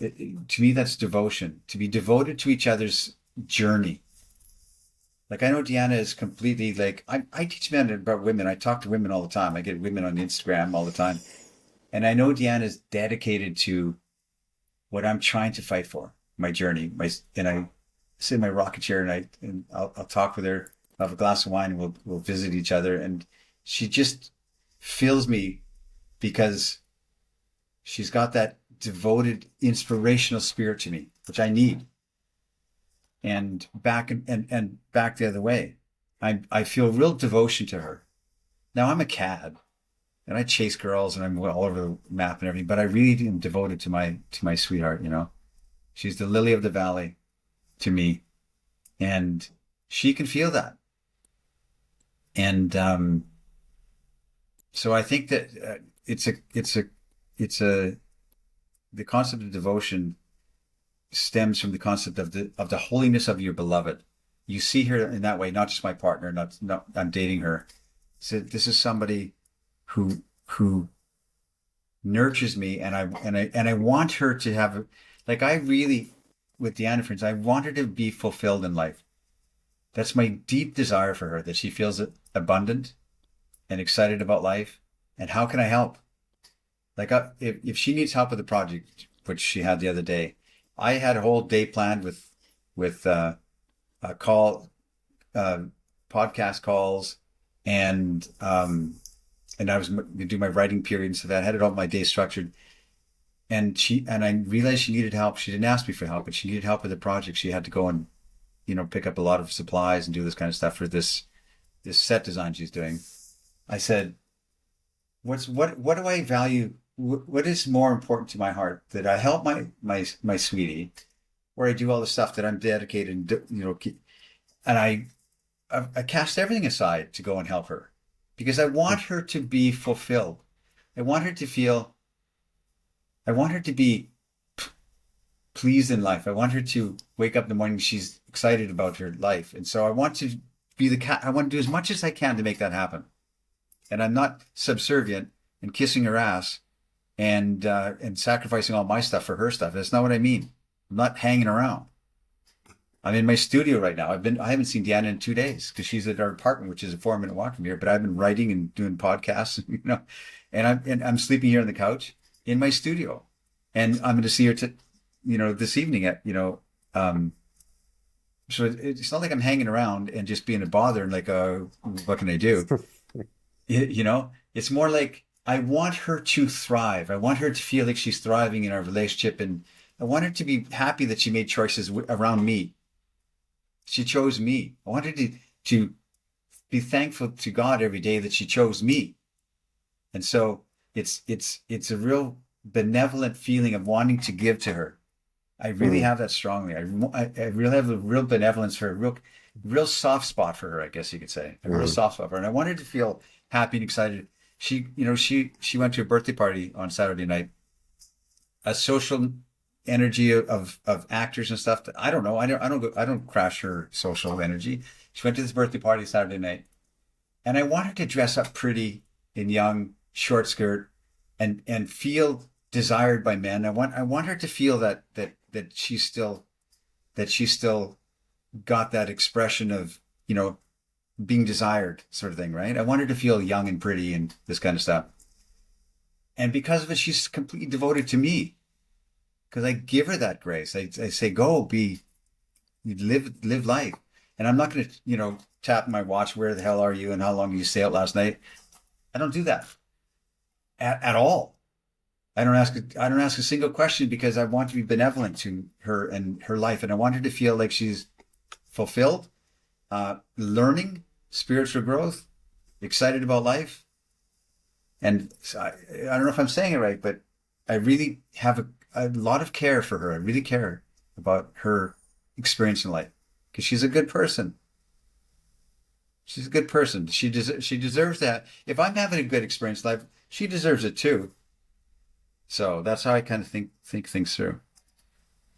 to me, that's devotion. To be devoted to each other's journey. Like, I know Deanna is completely like, I teach men about women. I talk to women all the time. I get women on Instagram all the time. And I know Deanna is dedicated to what I'm trying to fight for, my journey. And I sit in my rocket chair and I'll talk with her. I'll have a glass of wine and we'll visit each other. And she just fills me because she's got that devoted, inspirational spirit to me, which I need. And back and back the other way. I feel real devotion to her. Now I'm a cad and I chase girls and I'm all over the map and everything, but I really am devoted to my sweetheart, She's the lily of the valley to me. And she can feel that. And so I think that the concept of devotion stems from the concept of the holiness of your beloved. You see her in that way, not just my partner, not I'm dating her. So this is somebody who nurtures me, and I want her to have, like, I really, with Deanna, for instance, I want her to be fulfilled in life. That's my deep desire for her, that she feels abundant and excited about life. And how can I help? Like, if she needs help with a project, which she had the other day, I had a whole day planned with a podcast calls, and I was going to do my writing period and stuff. I had it all my day structured, and I realized she needed help. She didn't ask me for help, but she needed help with the project. She had to go and pick up a lot of supplies and do this kind of stuff for this set design she's doing. I said, what do I value? What is more important to my heart, that I help my sweetie, or I do all the stuff that I'm dedicated and and I cast everything aside to go and help her, because I want her to be fulfilled. I want her to be pleased in life. I want her to wake up in the morning, she's excited about her life. And so I want to I want to do as much as I can to make that happen. And I'm not subservient and kissing her ass and sacrificing all my stuff for her stuff. That's not what I mean. I'm not hanging around. I'm in my studio right now. I haven't seen Deanna in 2 days because she's at our apartment, which is a 4-minute walk from here. But I've been writing and doing podcasts, and I'm sleeping here on the couch in my studio, and I'm going to see her this evening at So it's not like I'm hanging around and just being a bother and like, what can I do? It's more like I want her to thrive. I want her to feel like she's thriving in our relationship, and I want her to be happy that she made choices around me. She chose me. I want her to be thankful to God every day that she chose me. And so it's a real benevolent feeling of wanting to give to her. I really Mm, have that strongly. I really have a real benevolence for her, real soft spot for her, I guess you could say. A real mm, soft spot for her. And I wanted to feel happy and excited. She went to a birthday party on Saturday night, a social energy of actors and stuff that I don't know. I don't crash her social energy. She went to this birthday party Saturday night, and I want her to dress up pretty in young short skirt and feel desired by men. I want her to feel that she's still got that expression of, being desired sort of thing, right? I want her to feel young and pretty and this kind of stuff. And because of it, she's completely devoted to me because I give her that grace. I say, go be, live life. And I'm not going to, tap my watch. Where the hell are you? And how long did you stay out last night? I don't do that at all. I don't ask a single question because I want to be benevolent to her and her life. And I want her to feel like she's fulfilled, learning, spiritual growth, excited about life. And so I don't know if I'm saying it right, but I really have a lot of care for her. I really care about her experience in life because she's a good person. She's a good person. She deserves that. If I'm having a good experience in life, she deserves it too. So that's how I kind of think things through.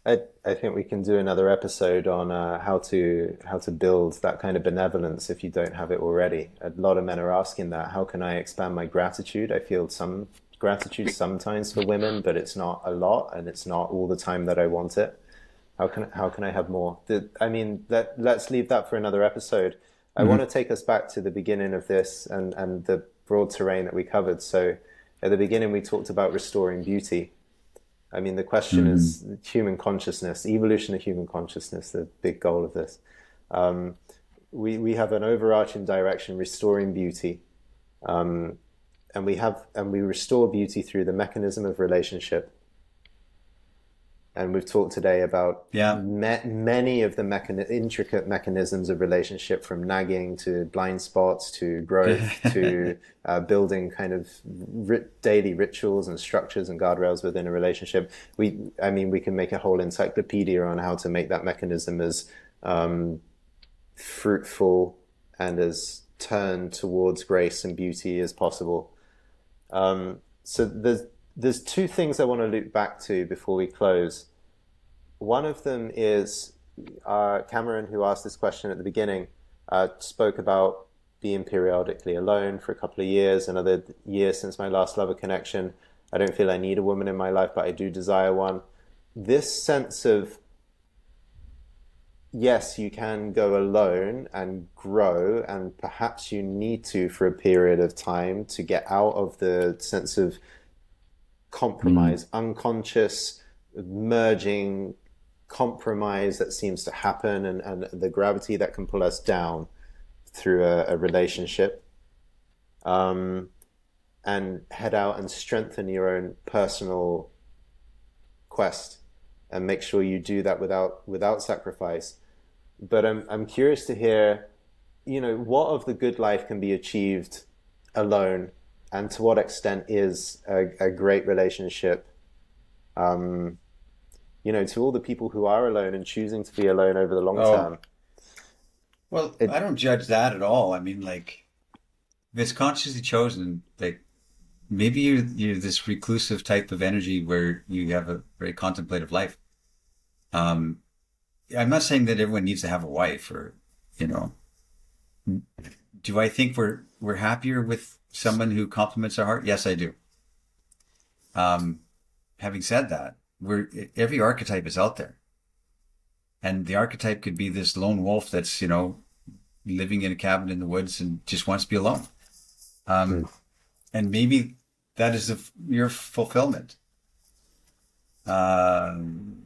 I think we can do another episode on how to build that kind of benevolence if you don't have it already. A lot of men are asking that. How can I expand my gratitude? I feel some gratitude sometimes for women, but it's not a lot, and it's not all the time that I want it. How can I have more? I mean, let's leave that for another episode. I want Hmm. to take us back to the beginning of this and the broad terrain that we covered. So at the beginning, we talked about restoring beauty. I mean, the question Hmm. is human consciousness, evolution of human consciousness, the big goal of this. Um, we have an overarching direction, restoring beauty, and we restore beauty through the mechanism of relationship. And we've talked today about Yeah. many of the intricate mechanisms of relationship, from nagging to blind spots to growth to building kind of daily rituals and structures and guardrails within a relationship. I mean, we can make a whole encyclopedia on how to make that mechanism as fruitful and as turned towards grace and beauty as possible. So there's two things I want to loop back to before we close. One of them is Cameron, who asked this question at the beginning, spoke about being periodically alone for a couple of years, another year since my last lover connection. I don't feel I need a woman in my life, but I do desire one. This sense of, yes, you can go alone and grow, and perhaps you need to for a period of time to get out of the sense of Hmm. compromise, unconscious merging compromise that seems to happen, and the gravity that can pull us down through a relationship, and head out and strengthen your own personal quest and make sure you do that without sacrifice. But I'm curious to hear, what of the good life can be achieved alone, and to what extent is a great relationship, to all the people who are alone and choosing to be alone over the long Oh, term. well, I It, don't judge that at all. I mean, like, if it's consciously chosen, like maybe you're this reclusive type of energy where you have a very contemplative life. Um, I'm not saying that everyone needs to have a wife or, you know, do I think we're happier with someone who complements our heart? Yes, I do. Um, Having said that, every archetype is out there, and the archetype could be this lone wolf that's living in a cabin in the woods and just wants to be alone. mm, Um, and maybe that is your fulfillment. Um,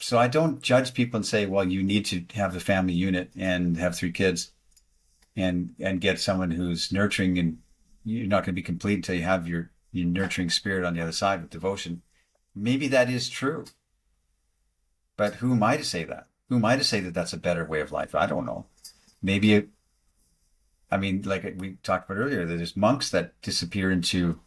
so I don't judge people and say, well, you need to have a family unit and have three kids and get someone who's nurturing, and you're not going to be complete until you have your nurturing spirit on the other side with devotion. Maybe that is true, but who am I to say that? Who am I to say that that's a better way of life? I don't know. Maybe I mean, like we talked about earlier, there's monks that disappear into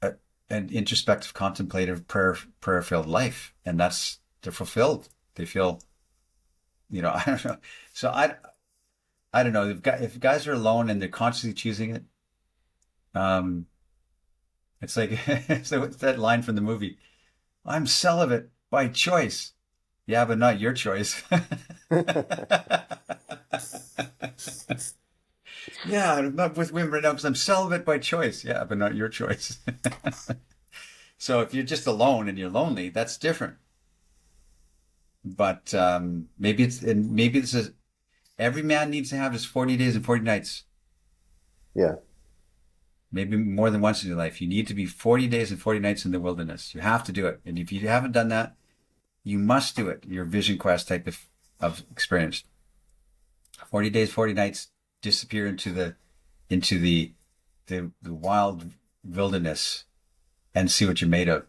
a, an introspective, contemplative, prayer filled life, and they're fulfilled. They feel, I don't know. So I don't know if guys are alone and they're consciously choosing it. Um, it's like so it's that line from the movie. I'm celibate by choice. Yeah, but not your choice. Yeah, I'm not with women right now because I'm celibate by choice. Yeah, but not your choice. So if you're just alone and you're lonely, that's different. But maybe this is every man needs to have his 40 days and 40 nights. Yeah. Maybe more than once in your life. You need to be 40 days and 40 nights in the wilderness. You have to do it. And if you haven't done that, you must do it. Your vision quest type of experience. 40 days, 40 nights, disappear into the wild wilderness and see what you're made of.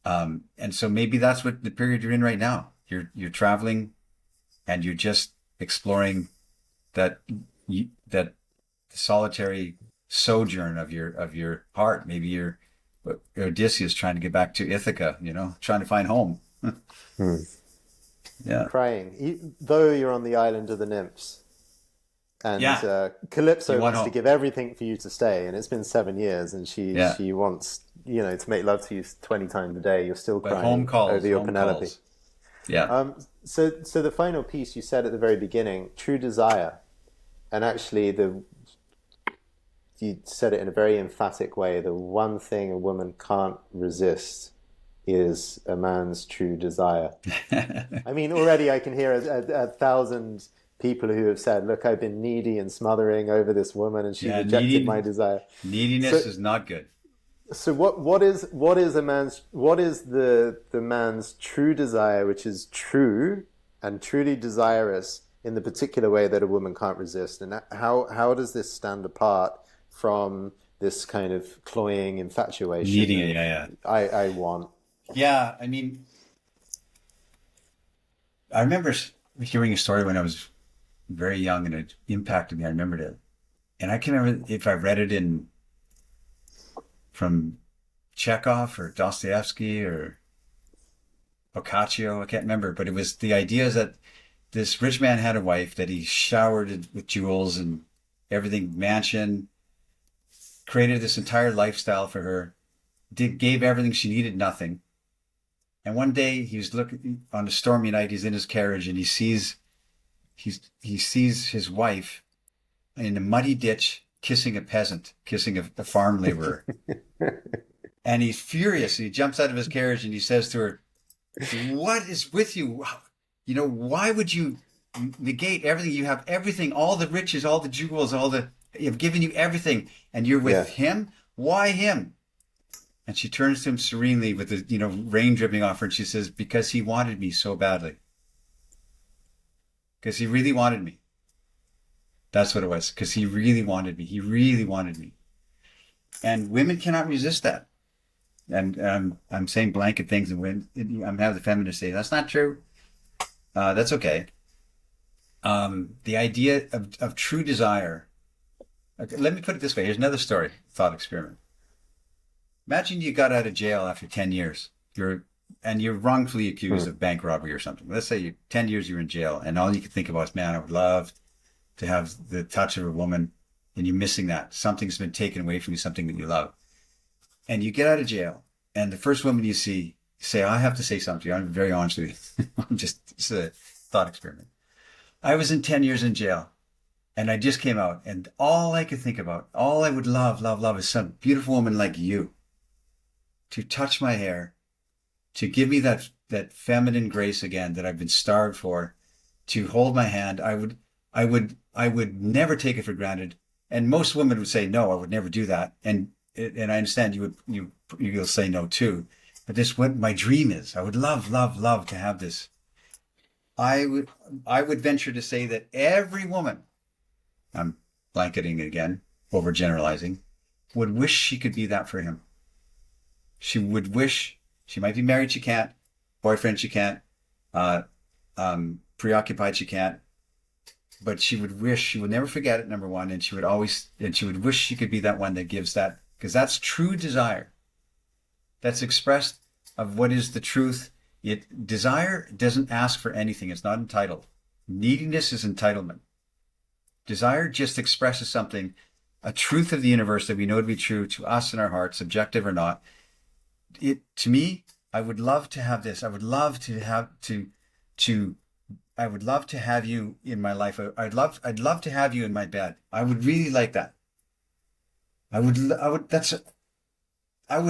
And so maybe that's what the period you're in right now. You're traveling and you're just exploring that that solitary sojourn of your heart. Maybe you're Odysseus trying to get back to Ithaca, trying to find home. Hmm. Yeah. Crying, though you're on the island of the nymphs, and Yeah. Calypso You want wants to home. give everything for you to stay, and it's been 7 years, and Yeah. she wants to make love to you 20 times a day. You're still But home crying over calls, your home Penelope. calls. Yeah. So the final piece you said at the very beginning, true desire, and actually you said it in a very emphatic way. The one thing a woman can't resist is a man's true desire. I mean, already I can hear a thousand people who have said, "Look, I've been needy and smothering over this woman, and she Yeah. rejected my desire." Neediness So, is not good. so what is the man's true desire, which is true and truly desirous in the particular way that a woman can't resist, and how does this stand apart from this kind of cloying infatuation Needing it. of Yeah. Yeah. I want? Yeah. I mean, I remember hearing a story when I was very young and it impacted me. I remembered it. And I can remember if I read it from Chekhov or Dostoevsky or Boccaccio, I can't remember, but it was the idea that this rich man had a wife that he showered with jewels and everything, mansion, created this entire lifestyle for her, gave everything she needed, nothing. And one day he was looking on a stormy night, he's in his carriage and he sees his wife in a muddy ditch kissing a peasant, kissing a farm laborer. And he's furious. He jumps out of his carriage and he says to her, "What is with you? Why would you negate everything? You have everything, all the riches, all the jewels, I've given you everything, and you're Yeah. with him? Why him?" And she turns to him serenely with the rain dripping off her, and she says, "Because he wanted me so badly. Because he really wanted me. That's what it was. Because he really wanted me. He really wanted me." And women cannot resist that. And I'm saying blanket things, and I'm having the feminists say that's not true. That's okay. The idea of true desire. Okay, let me put it this way. Here's another story, thought experiment. Imagine you got out of jail after 10 years. You're wrongfully accused of bank robbery or something. Let's say 10 years you're in jail, and all you can think about is, man, I would love to have the touch of a woman, and you're missing that. Something's been taken away from you, something that you love. And you get out of jail, and the first woman you see, you say, "I have to say something to you. I'm very honest with you." It's a thought experiment. I was in 10 years in jail, and I just came out, and all I could think about, all I would love, love, love is some beautiful woman like you to touch my hair, to give me that feminine grace again that I've been starved for, to hold my hand. I would never take it for granted. And most women would say, "No, I would never do that." And I understand you'll say no too. But this is what my dream is. I would love, love, love to have this. I would venture to say that every woman, I'm blanketing again, overgeneralizing, would wish she could be that for him. She would wish she might be married, she can't, boyfriend, she can't, preoccupied, she can't, but she would wish, she would never forget it, number one, and she would wish she could be that one that gives that, because that's true desire. that's expressed of what is the truth. Desire doesn't ask for anything. It's not entitled. Neediness is entitlement. Desire just expresses something, a truth of the universe that we know to be true to us in our hearts, subjective or not. To me, I would love to have this. I would love to have to I would love to have you in my life. I'd love to have you in my bed. I would really like that. I would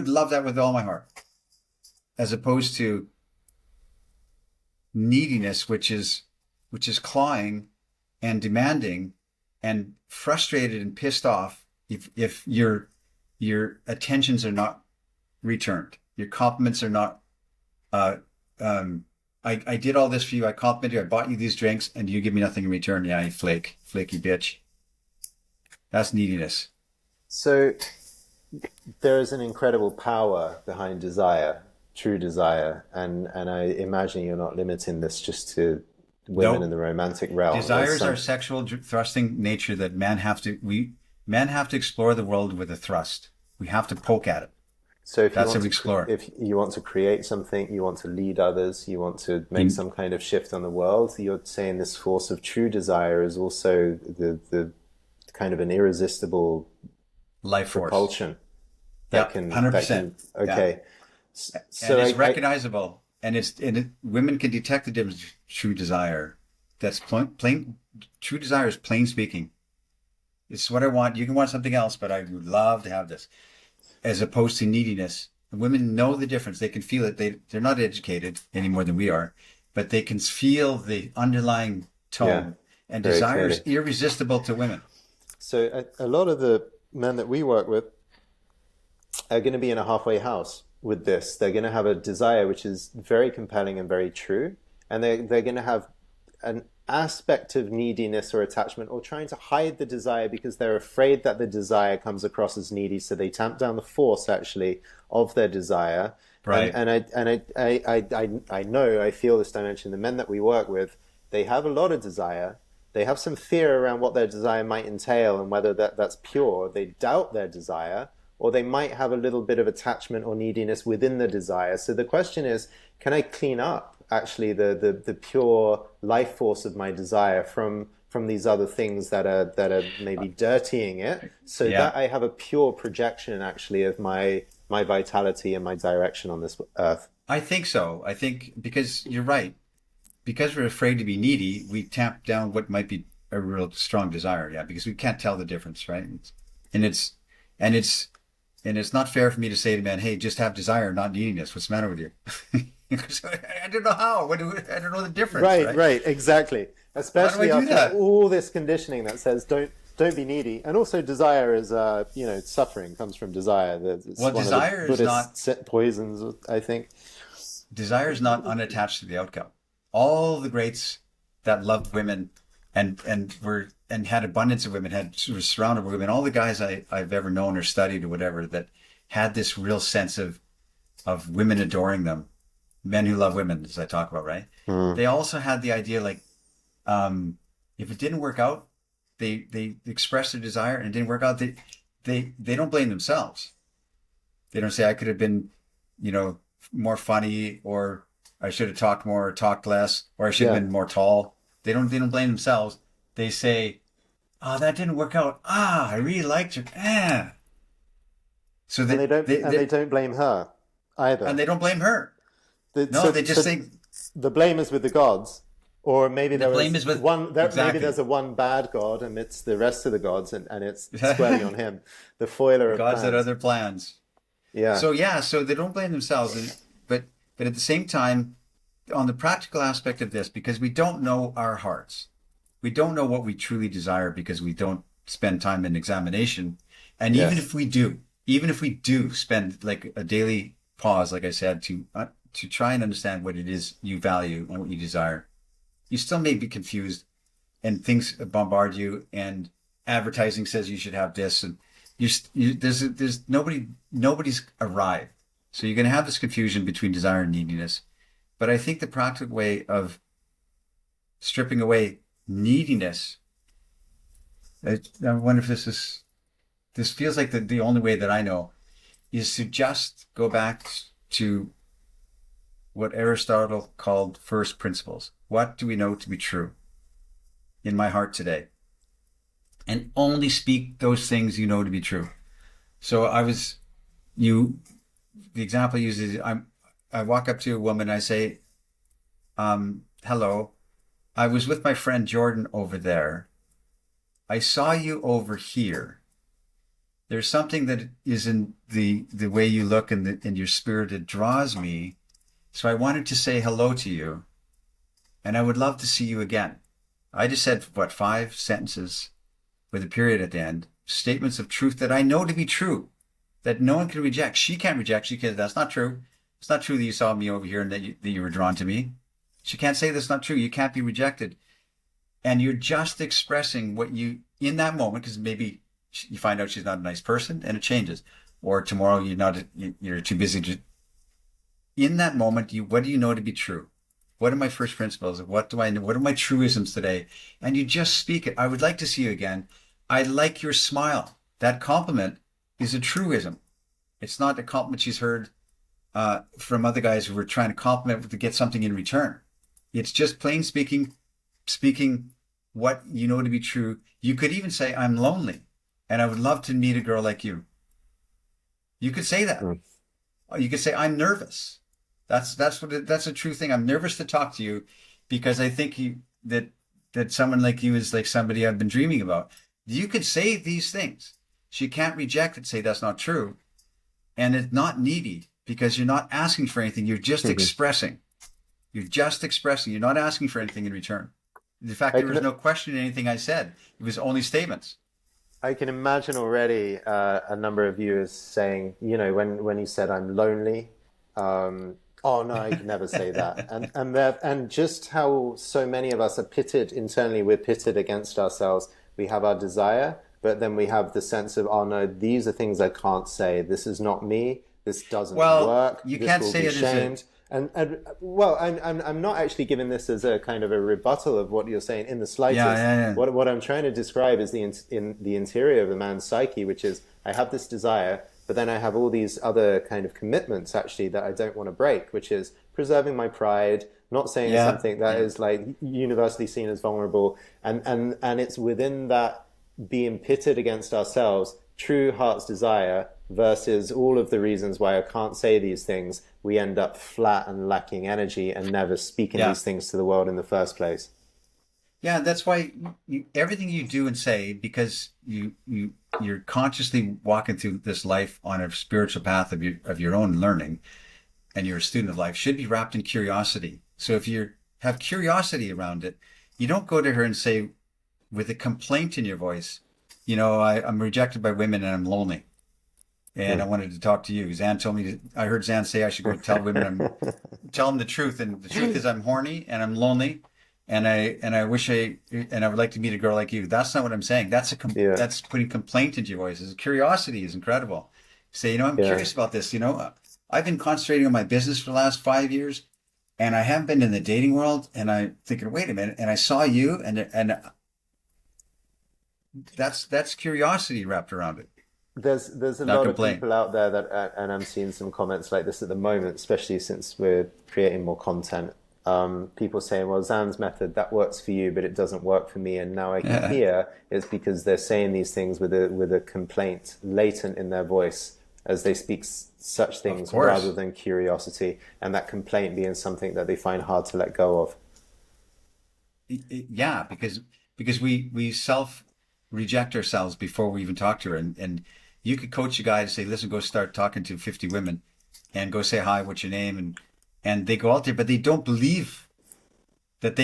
love that with all my heart. As opposed to neediness, which is clawing and demanding and frustrated and pissed off if your attentions are not returned, your compliments are not uh I did all this for you, I complimented you, I bought you these drinks, and you give me nothing in return. Yeah, you flaky bitch. That's neediness. So there is an incredible power behind desire, true desire, and I imagine you're not limiting this just to women in Nope. the romantic realm. There's Desires some. are sexual thrusting nature that men have to explore the world with a thrust. We have to poke at it. So if you That's how want we to, explore. if you want to create something, you want to lead others, you want to make In some kind of shift on the world, you're saying this force of true desire is also the kind of an irresistible life force. propulsion Yeah, that 100%. can Yeah. okay. And So it's recognizable, and women can detect the difference between true desire. That's plain. True desire is plain speaking. It's what I want. You can want something else, but I would love to have this, as opposed to neediness. And women know the difference. They can feel it. They're not educated any more than we are, but they can feel the underlying yeah, tone. And very desire is clearly. irresistible to women. So a lot of the men that we work with are going to be in a halfway house with this. They're going to have a desire which is very compelling and very true, and they're going to have an aspect of neediness or attachment, or trying to hide the desire because they're afraid that the desire comes across as needy, so they tamp down the force actually of their desire. And Right. I know, I feel this dimension. The men that we work with, they have a lot of desire. They have some fear around what their desire might entail and whether that's pure. They doubt their desire, or they might have a little bit of attachment or neediness within the desire. So the question is, can I clean up actually the pure life force of my desire from these other things that are maybe dirtying it, so Yeah. that I have a pure projection actually of my vitality and my direction on this earth. I think so. I think because you're right. Because we're afraid to be needy, we tamp down what might be a real strong desire. Yeah, because we can't tell the difference, right? And it's and it's and it's not fair for me to say to men, "Hey, just have desire, not neediness. What's the matter with you?" Because I don't know how. I don't know the difference, Right, right? right, exactly. How do I Especially do after that? all this conditioning that says don't be needy, and also desire is suffering comes from desire. It's Well, one of the Buddhist poisons, I think. desire is not unattached to the outcome. All the greats that loved women and had abundance of women, were surrounded by women. All the guys I've ever known or studied or whatever that had this real sense of women adoring them, men who love women, as I talk about, right? Mm. They also had the idea like, if it didn't work out, they expressed their desire and it didn't work out. They don't blame themselves. They don't say I could have been, more funny, or I should have talked more or talked less, or I should have Yeah, been more tall. They don't blame themselves. They say, "Oh, that didn't work out. Ah, I really liked her." Ah. So and they they don't blame her and either. they don't blame her. No, they just So think the blame is with the gods, or maybe the there blame was is with one. Maybe exactly there's a one bad god amidst the rest of the gods, and it's squarely on him, the foiler of gods that plans. other plans. Yeah. So yeah, so they don't blame themselves, but at the same time, on the practical aspect of this, because we don't know our hearts, we don't know what we truly desire because we don't spend time in examination, and Yes. even if we do spend like a daily pause, like I said, to try and understand what it is you value and what you desire, you still may be confused, and things bombard you, and advertising says you should have this, and there's nobody's arrived. So you're going to have this confusion between desire and neediness. But I think the practical way of stripping away neediness, I wonder if this feels like the only way that I know, is to just go back to what Aristotle called first principles. What do we know to be true in my heart today? And only speak those things you know to be true. So you, the example I use is I walk up to a woman, I say, hello, I was with my friend Jordan over there. I saw you over here. There's something that is in the way you look and in your spirit that draws me. So I wanted to say hello to you, and I would love to see you again. I just said, what, 5 sentences with a period at the end, statements of truth that I know to be true, that no one can reject. She can't reject. She can. That's not true. It's not true that you saw me over here and that you were drawn to me. She can't say that's not true. You can't be rejected. And you're just expressing what you, in that moment, because maybe you find out she's not a nice person and it changes. Or tomorrow you're too busy to, in that moment, what do you know to be true? What are my first principles? What do I know? What are my truisms today? And you just speak it. I would like to see you again. I like your smile. That compliment is a truism. It's not a compliment she's heard from other guys who were trying to compliment to get something in return. It's just plain speaking what you know to be true. You could even say, I'm lonely and I would love to meet a girl like you. You could say that. Mm. You could say, I'm nervous. That's a true thing. I'm nervous to talk to you because I think that someone like you is like somebody I've been dreaming about. You could say these things. She can't reject it, say that's not true. And it's not needy because you're not asking for anything. You're just expressing. You're just expressing. You're not asking for anything in return. In fact, there was no question in anything I said. It was only statements. I can imagine already a number of viewers saying, when you said I'm lonely, oh no, I could never say that, and just how so many of us are pitted internally. We're pitted against ourselves. We have our desire, but then we have the sense of, oh no, these are things I can't say. This is not me. This doesn't work. You This can't will say be it shamed. And well, I'm not actually giving this as a kind of a rebuttal of what you're saying in the slightest. Yeah. What I'm trying to describe is in the interior of a man's psyche, which is I have this desire, but then I have all these other kind of commitments actually that I don't want to break, which is preserving my pride, not saying something that is like universally seen as vulnerable, and it's within that being pitted against ourselves, true heart's desire versus all of the reasons why I can't say these things, we end up flat and lacking energy and never speaking these things to the world in the first place. Yeah, that's why everything you do and say, because you're consciously walking through this life on a spiritual path of your own learning, and you're a student of life, should be wrapped in curiosity. So if you have curiosity around it, you don't go to her and say with a complaint in your voice, I'm rejected by women and I'm lonely. And I wanted to talk to you. Zan told me I heard Zan say I should go tell women, tell them the truth. And the truth is I'm horny and I'm lonely. And I would like to meet a girl like you. That's not what I'm saying. That's that's putting complaint into your voice. Curiosity is incredible. Say, I'm curious about this. I've been concentrating on my business for the last 5 years, and I haven't been in the dating world. And I'm thinking, wait a minute. And I saw you, and that's curiosity wrapped around it. There's a Not lot complain. of people out there that, and I'm seeing some comments like this at the moment, especially since we're creating more content. People saying, well, Zan's method, that works for you, but it doesn't work for me. And now I can hear it's because they're saying these things with a complaint latent in their voice as they speak such things rather than curiosity, and that complaint being something that they find hard to let go of. Yeah, because we self reject ourselves before we even talk to her. And you could coach a guy to say, listen, go start talking to 50 women and go say, hi, what's your name? And they go out there, but they don't believe that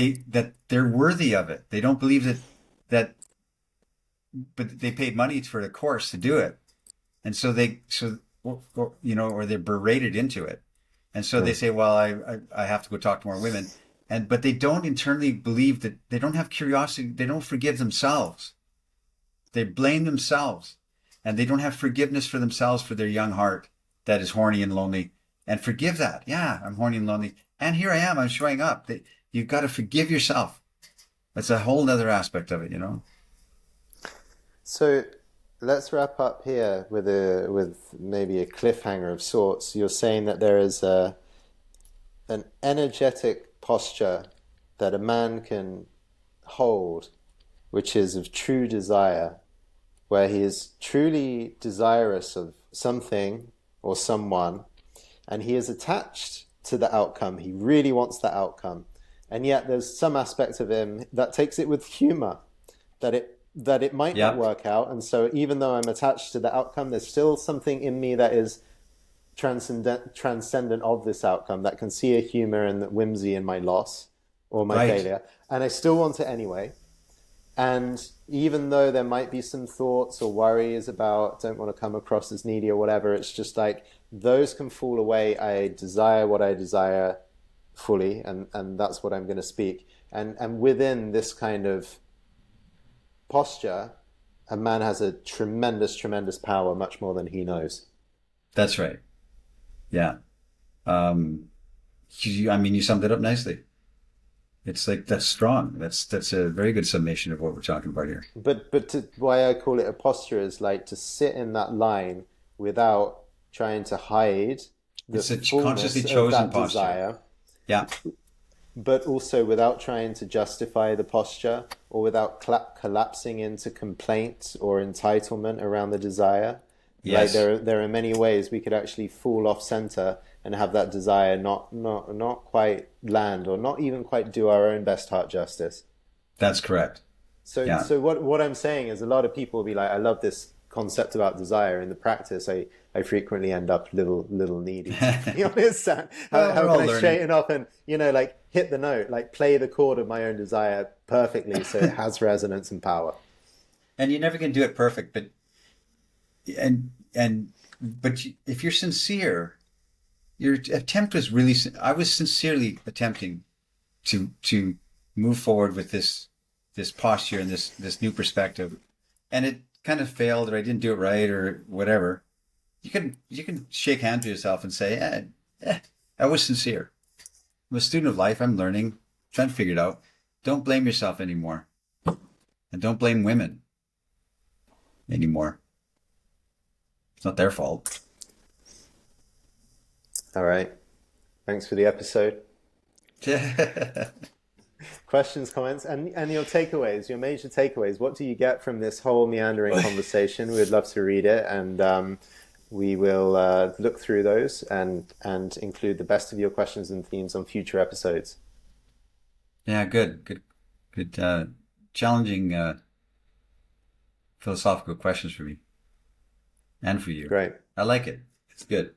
they're worthy of it. They don't believe that, but they paid money for the course to do it. And so or they're berated into it. And so they say, well, I have to go talk to more women. But they don't internally believe that they don't have curiosity. They don't forgive themselves. They blame themselves, and they don't have forgiveness for themselves for their young heart that is horny and lonely. And forgive that. Yeah, I'm horny and lonely. And here I am. I'm showing up. You've got to forgive yourself. That's a whole other aspect of it, So let's wrap up here with a with maybe a cliffhanger of sorts. You're saying that there is a an energetic posture that a man can hold, which is of true desire, where he is truly desirous of something or someone, and he is attached to the outcome. He really wants the outcome. And yet there's some aspect of him that takes it with humor, that it might not Yep. work out. And so even though I'm attached to the outcome, there's still something in me that is transcendent of this outcome, that can see a humor and whimsy in my loss or my Right. failure. And I still want it anyway. And even though there might be some thoughts or worries about don't want to come across as needy or whatever, it's just like those can fall away. I desire what I desire fully, and that's what I'm going to speak. And within this kind of posture, a man has a tremendous, tremendous power, much more than he knows. That's right. Yeah. Um, I mean, you summed it up nicely. It's like that's strong. That's a very good summation of what we're talking about here. Why I call it a posture is like to sit in that line without trying to hide the It's a consciously fullness of chosen that posture. desire, Yeah. but also without trying to justify the posture or without collapsing into complaint or entitlement around the desire. Like Yes. there are many ways we could actually fall off center and have that desire not quite land or not even quite do our own best heart justice. That's correct. Yeah. So what I'm saying is a lot of people will be like, I love this concept about desire. In the practice, I frequently end up little needy. To be honest, Sam. Well, How we're can all I learning. straighten up and like hit the note, like play the chord of my own desire perfectly, so it has resonance and power. And you never can do it perfect, but if you're sincere, your attempt was really. I was sincerely attempting to move forward with this posture and this new perspective, and it kind of failed, or I didn't do it right, or whatever. You can shake hands with yourself and say, I was sincere. I'm a student of life. I'm learning, trying to figure it out. Don't blame yourself anymore, and don't blame women anymore. It's not their fault. All right. Thanks for the episode. Questions, comments, and your takeaways, your major takeaways. What do you get from this whole meandering conversation? We'd love to read it, and we will look through those and include the best of your questions and themes on future episodes. Yeah, good. Challenging philosophical questions for me and for you. Great. I like it. It's good.